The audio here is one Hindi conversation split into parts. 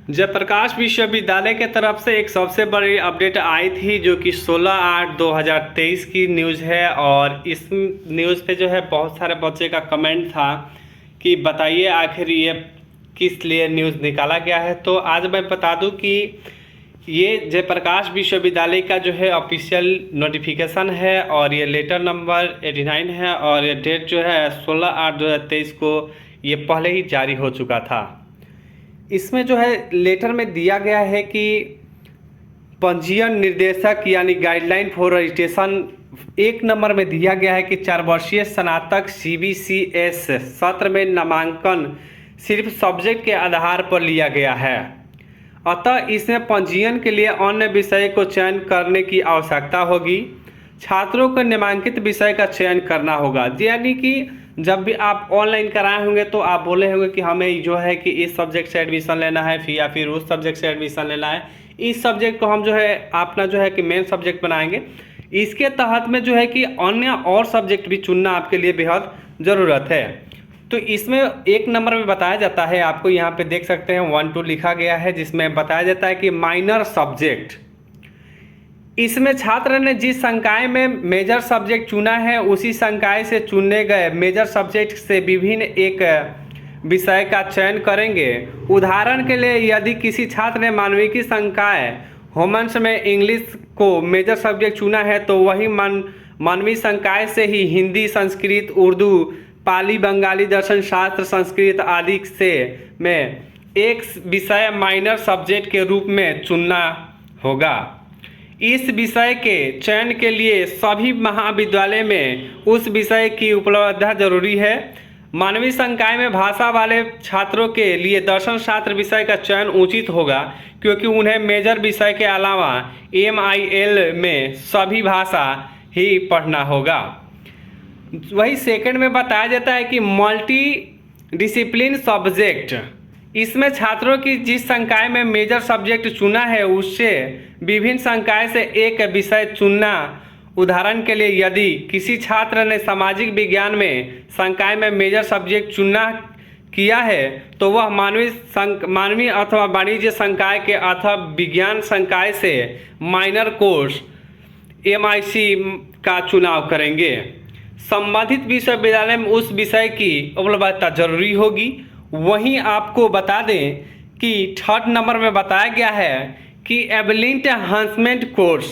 जयप्रकाश विश्वविद्यालय के तरफ से एक सबसे बड़ी अपडेट आई थी जो कि 16/8/2023 की न्यूज़ है। और इस न्यूज़ पे जो है बहुत सारे बच्चे का कमेंट था कि बताइए आखिर ये किस लिए न्यूज़ निकाला गया है। तो आज मैं बता दूं कि ये जयप्रकाश विश्वविद्यालय का जो है ऑफिशियल नोटिफिकेशन है और ये लेटर नंबर 89 है और ये डेट जो है 16/8/2023 को ये पहले ही जारी हो चुका था। इसमें जो है लेटर में दिया गया है कि पंजीयन निर्देशक यानी गाइडलाइन फॉर रजिस्ट्रेशन 1 नंबर में दिया गया है कि 4 वर्षीय स्नातक CBCS सत्र में नामांकन सिर्फ सब्जेक्ट के आधार पर लिया गया है। अतः इसमें पंजीयन के लिए अन्य विषय को चयन करने की आवश्यकता होगी। छात्रों को नामांकित विषय का चयन करना होगा। यानी कि जब भी आप ऑनलाइन कराए होंगे तो आप बोले होंगे कि हमें जो है कि इस सब्जेक्ट से एडमिशन लेना है या फिर उस सब्जेक्ट से एडमिशन लेना है। इस सब्जेक्ट को हम जो है अपना जो है कि मेन सब्जेक्ट बनाएंगे। इसके तहत में जो है कि अन्य और सब्जेक्ट भी चुनना आपके लिए बेहद ज़रूरत है। तो इसमें 1 नंबर में बताया जाता है, आपको यहाँ पे देख सकते हैं 1 2 लिखा गया है, जिसमें बताया जाता है कि माइनर सब्जेक्ट। इसमें छात्र ने जिस संकाय में मेजर सब्जेक्ट चुना है उसी संकाय से चुने गए मेजर सब्जेक्ट से विभिन्न एक विषय का चयन करेंगे। उदाहरण के लिए यदि किसी छात्र ने मानविकी संकाय होमन्स में इंग्लिश को मेजर सब्जेक्ट चुना है तो वही मानवीय संकाय से ही हिंदी, संस्कृत, उर्दू, पाली, बंगाली, दर्शन शास्त्र, संस्कृत आदि से में एक विषय माइनर सब्जेक्ट के रूप में चुनना होगा। इस विषय के चयन के लिए सभी महाविद्यालय में उस विषय की उपलब्धता जरूरी है। मानवीय संकाय में भाषा वाले छात्रों के लिए दर्शन शास्त्र विषय का चयन उचित होगा क्योंकि उन्हें मेजर विषय के अलावा MIL में सभी भाषा ही पढ़ना होगा। वही सेकंड में बताया जाता है कि मल्टी डिसिप्लिन सब्जेक्ट। इसमें छात्रों की जिस संकाय में मेजर सब्जेक्ट चुना है उससे विभिन्न संकाय से एक विषय चुनना। उदाहरण के लिए यदि किसी छात्र ने सामाजिक विज्ञान में संकाय में मेजर सब्जेक्ट चुना किया है तो वह मानवीय अथवा वाणिज्य संकाय के अथवा विज्ञान संकाय से माइनर कोर्स MIC का चुनाव करेंगे। संबंधित विश्वविद्यालय में उस विषय की उपलब्धता जरूरी होगी। वहीं आपको बता दें कि 3rd नंबर में बताया गया है कि ability enhancement course.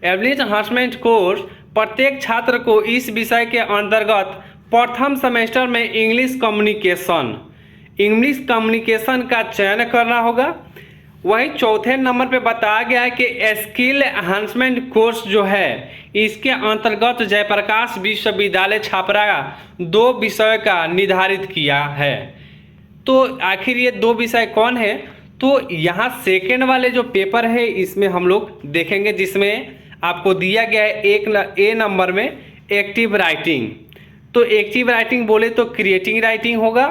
Ability enhancement course प्रत्येक छात्र को इस विषय के अंतर्गत प्रथम सेमेस्टर में इंग्लिश कम्युनिकेशन का चयन करना होगा। वही 4थे नंबर पे बताया गया है कि स्किल एनहांसमेंट कोर्स जो है इसके अंतर्गत जयप्रकाश विश्वविद्यालय छापरा 2 विषय का निर्धारित किया है। तो आखिर ये 2 विषय कौन है? तो यहाँ सेकेंड वाले जो पेपर है इसमें हम लोग देखेंगे, जिसमें आपको दिया गया है A नंबर में एक्टिव राइटिंग। तो एक्टिव राइटिंग बोले तो क्रिएटिंग राइटिंग होगा।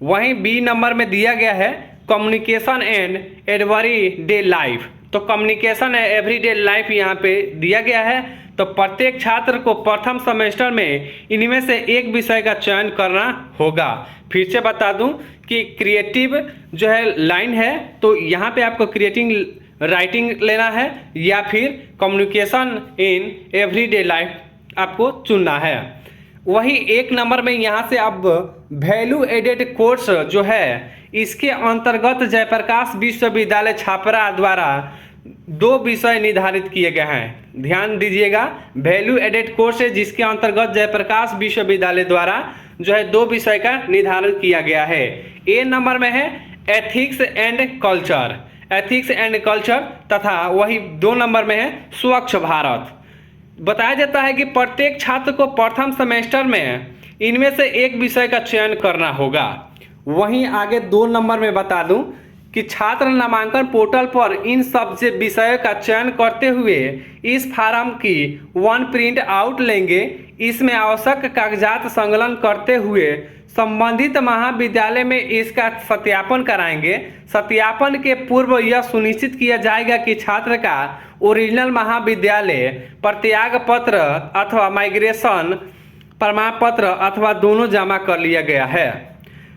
वहीं B नंबर में दिया गया है कम्युनिकेशन एंड एवरीडे लाइफ। तो कम्युनिकेशन एंड एवरीडे लाइफ यहाँ पे दिया गया है। तो प्रत्येक छात्र को प्रथम सेमेस्टर में इनमें से एक विषय का चयन करना होगा। फिर से बता दूं कि क्रिएटिव जो है लाइन है तो यहाँ पे आपको क्रिएटिंग राइटिंग लेना है या फिर कम्युनिकेशन इन एवरीडे लाइफ आपको चुनना है। वही 1 नंबर में यहाँ से अब वैल्यू एडेड कोर्स जो है इसके अंतर्गत जयप्रकाश विश्वविद्यालय छापरा द्वारा 2 विषय निर्धारित किए गए हैं। ध्यान दीजिएगा, वैल्यू एडेड कोर्स है जिसके अंतर्गत जयप्रकाश विश्वविद्यालय द्वारा जो है 2 विषय का निर्धारण किया गया है। A नंबर में है एथिक्स एंड कल्चर तथा वही 2 नंबर में है स्वच्छ भारत। बताया जाता है कि प्रत्येक छात्र को प्रथम सेमेस्टर में इनमें से एक विषय का चयन करना होगा। वहीं आगे 2 नंबर में बता दूं कि छात्र नामांकन पोर्टल पर इन सब विषयों का चयन करते हुए इस फार्म की 1 प्रिंट आउट लेंगे। इसमें आवश्यक कागजात संलग्न करते हुए संबंधित महाविद्यालय में इसका सत्यापन कराएंगे। सत्यापन के पूर्व यह सुनिश्चित किया जाएगा कि छात्र का ओरिजिनल महाविद्यालय प्रत्याग पत्र अथवा माइग्रेशन प्रमाण पत्र अथवा दोनों जमा कर लिया गया है।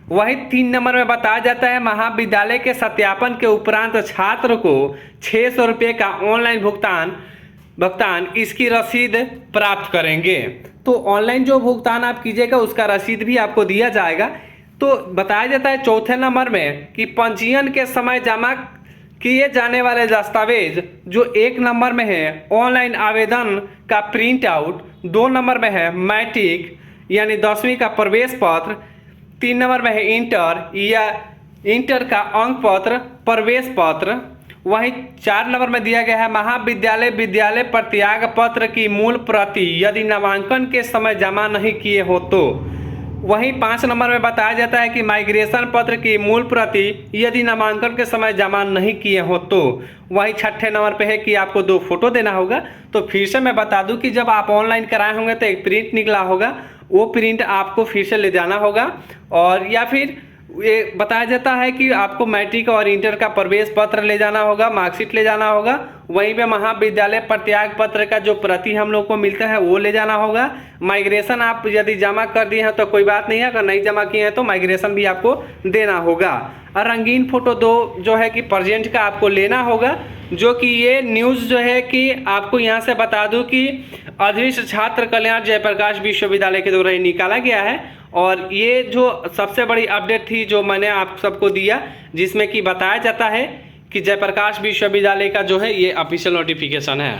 वही 3 नंबर में बताया जाता है महाविद्यालय के सत्यापन के उपरांत छात्र को 600 रुपये का ऑनलाइन भुगतान इसकी रसीद प्राप्त करेंगे। तो ऑनलाइन जो भुगतान आप कीजिएगा उसका रसीद भी आपको दिया जाएगा। तो बताया जाता है चौथे नंबर में कि पंजीयन के समय जमा किए जाने वाले दस्तावेज जो 1 नंबर में है ऑनलाइन आवेदन का प्रिंट आउट, 2 नंबर में है मैट्रिक यानी 10वीं का प्रवेश पत्र, 3 नंबर में है इंटर का अंक पत्र प्रवेश पत्र। वहीं 4 नंबर में दिया गया है महाविद्यालय विद्यालय प्रत्याग पत्र की मूल प्रति यदि नामांकन के समय जमा नहीं किए हो तो। वहीं 5 नंबर में बताया जाता है कि माइग्रेशन पत्र की मूल प्रति यदि नामांकन के समय जमा नहीं किए हो तो। वहीं 6ठे नंबर पे है कि आपको 2 फोटो देना होगा। तो फिर से मैं बता दूं कि जब आप ऑनलाइन कराए होंगे तो एक प्रिंट निकला होगा, वो प्रिंट आपको फिर से ले जाना होगा। और या फिर ये बताया जाता है कि आपको मैट्रिक और इंटर का प्रवेश पत्र ले जाना होगा, मार्कशीट ले जाना होगा। वहीं पे महाविद्यालय प्रत्याग पत्र का जो प्रति हम लोग को मिलता है वो ले जाना होगा। माइग्रेशन आप यदि जमा कर दिए हैं तो कोई बात नहीं है, अगर नहीं जमा किए हैं तो माइग्रेशन भी आपको देना होगा। और रंगीन फोटो 2 जो है कि प्रेजेंट का आपको लेना होगा। जो कि ये न्यूज़ जो है कि आपको यहाँ से बता दूं कि अदृश्य छात्र कल्याण जयप्रकाश विश्वविद्यालय के द्वारा निकाला गया है। और ये जो सबसे बड़ी अपडेट थी जो मैंने आप सबको दिया, जिसमें कि बताया जाता है कि जयप्रकाश विश्वविद्यालय का जो है ये ऑफिशियल नोटिफिकेशन है।